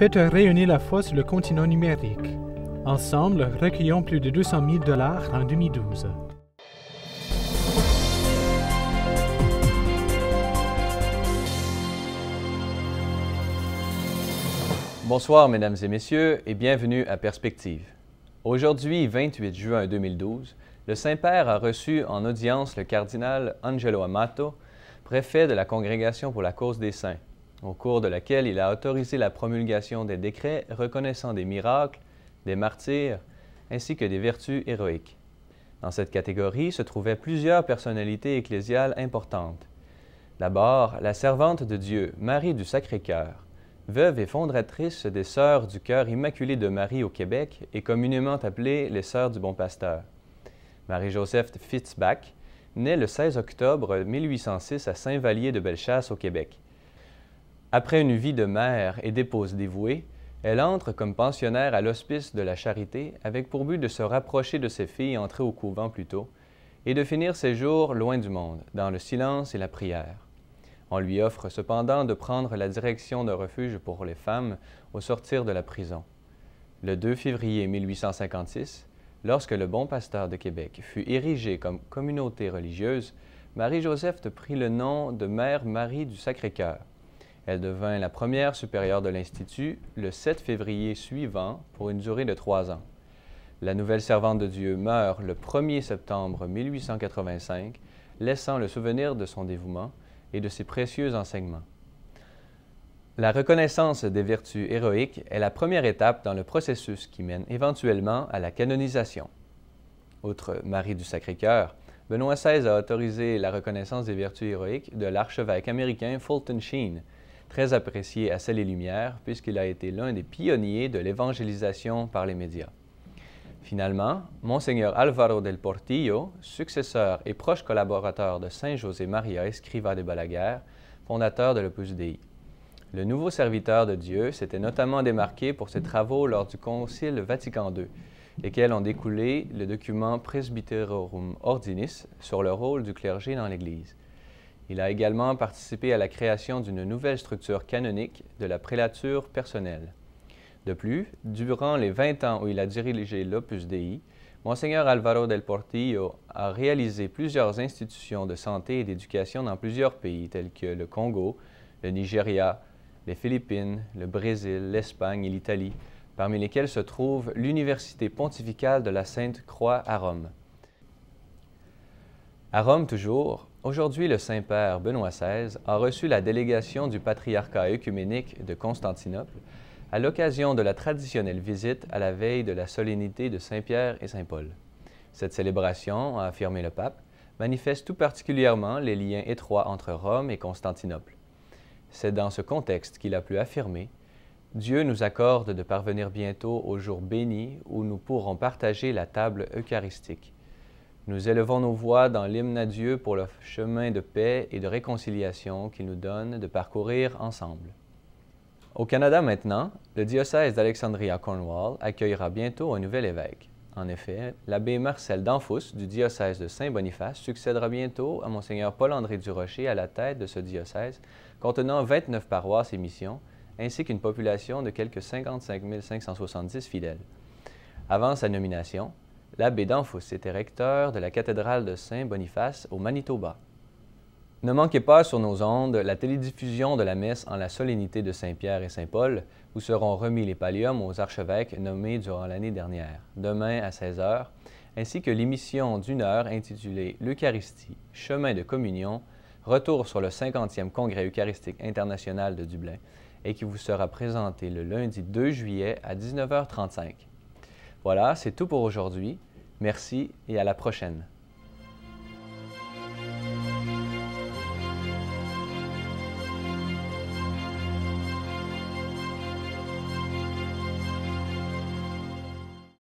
Faites rayonner la foi sur le continent numérique. Ensemble, recueillons plus de 200 000 $ en 2012. Bonsoir, mesdames et messieurs, et bienvenue à Perspective. Aujourd'hui, 28 juin 2012, le Saint-Père a reçu en audience le cardinal Angelo Amato, préfet de la Congrégation pour la cause des saints, au cours de laquelle il a autorisé la promulgation des décrets reconnaissant des miracles, des martyrs, ainsi que des vertus héroïques. Dans cette catégorie se trouvaient plusieurs personnalités ecclésiales importantes. D'abord, la servante de Dieu, Marie du Sacré-Cœur, veuve et fondatrice des Sœurs du Cœur Immaculé de Marie au Québec et communément appelées les Sœurs du Bon Pasteur. Marie-Joseph Fitzbach naît le 16 octobre 1806 à Saint-Vallier de Bellechasse au Québec. Après une vie de mère et d'épouse dévouée, elle entre comme pensionnaire à l'Hospice de la Charité avec pour but de se rapprocher de ses filles entrées au couvent plus tôt et de finir ses jours loin du monde, dans le silence et la prière. On lui offre cependant de prendre la direction d'un refuge pour les femmes au sortir de la prison. Le 2 février 1856, lorsque le Bon Pasteur de Québec fut érigé comme communauté religieuse, Marie-Joseph prit le nom de Mère Marie du Sacré-Cœur. Elle devint la première supérieure de l'Institut le 7 février suivant pour une durée de 3 ans. La nouvelle servante de Dieu meurt le 1er septembre 1885, laissant le souvenir de son dévouement et de ses précieux enseignements. La reconnaissance des vertus héroïques est la première étape dans le processus qui mène éventuellement à la canonisation. Outre Marie du Sacré-Cœur, Benoît XVI a autorisé la reconnaissance des vertus héroïques de l'archevêque américain Fulton Sheen, très apprécié à Ciel et Lumière puisqu'il a été l'un des pionniers de l'évangélisation par les médias. Finalement, Monseigneur Álvaro del Portillo, successeur et proche collaborateur de Saint José María Escrivá de Balaguer, fondateur de l'Opus Dei. Le nouveau serviteur de Dieu s'était notamment démarqué pour ses travaux lors du Concile Vatican II, lesquels ont découlé le document Presbyterorum Ordinis sur le rôle du clergé dans l'Église. Il a également participé à la création d'une nouvelle structure canonique de la prélature personnelle. De plus, durant les 20 ans où il a dirigé l'Opus Dei, Monseigneur Álvaro del Portillo a réalisé plusieurs institutions de santé et d'éducation dans plusieurs pays tels que le Congo, le Nigeria, les Philippines, le Brésil, l'Espagne et l'Italie, parmi lesquels se trouve l'Université pontificale de la Sainte Croix à Rome. À Rome toujours, aujourd'hui le Saint-Père Benoît XVI a reçu la délégation du patriarcat œcuménique de Constantinople à l'occasion de la traditionnelle visite à la veille de la solennité de Saint-Pierre et Saint-Paul. Cette célébration, a affirmé le pape, manifeste tout particulièrement les liens étroits entre Rome et Constantinople. C'est dans ce contexte qu'il a pu affirmer « Dieu nous accorde de parvenir bientôt au jour béni où nous pourrons partager la table eucharistique. Nous élevons nos voix dans l'hymne à Dieu pour le chemin de paix et de réconciliation qu'il nous donne de parcourir ensemble. » Au Canada maintenant, le diocèse d'Alexandria-Cornwall accueillera bientôt un nouvel évêque. En effet, l'abbé Marcel Danfous du diocèse de Saint-Boniface succédera bientôt à Monseigneur Paul-André Durocher à la tête de ce diocèse, contenant 29 paroisses et missions, ainsi qu'une population de quelques 55 570 fidèles. Avant sa nomination, l'abbé Danfous était recteur de la cathédrale de Saint-Boniface au Manitoba. Ne manquez pas sur nos ondes la télédiffusion de la messe en la solennité de Saint-Pierre et Saint-Paul, où seront remis les palliums aux archevêques nommés durant l'année dernière, demain à 16 h, ainsi que l'émission d'1 heure intitulée « L'Eucharistie, chemin de communion, retour sur le 50e Congrès eucharistique international de Dublin » et qui vous sera présentée le lundi 2 juillet à 19 h 35. Voilà, c'est tout pour aujourd'hui. Merci et à la prochaine.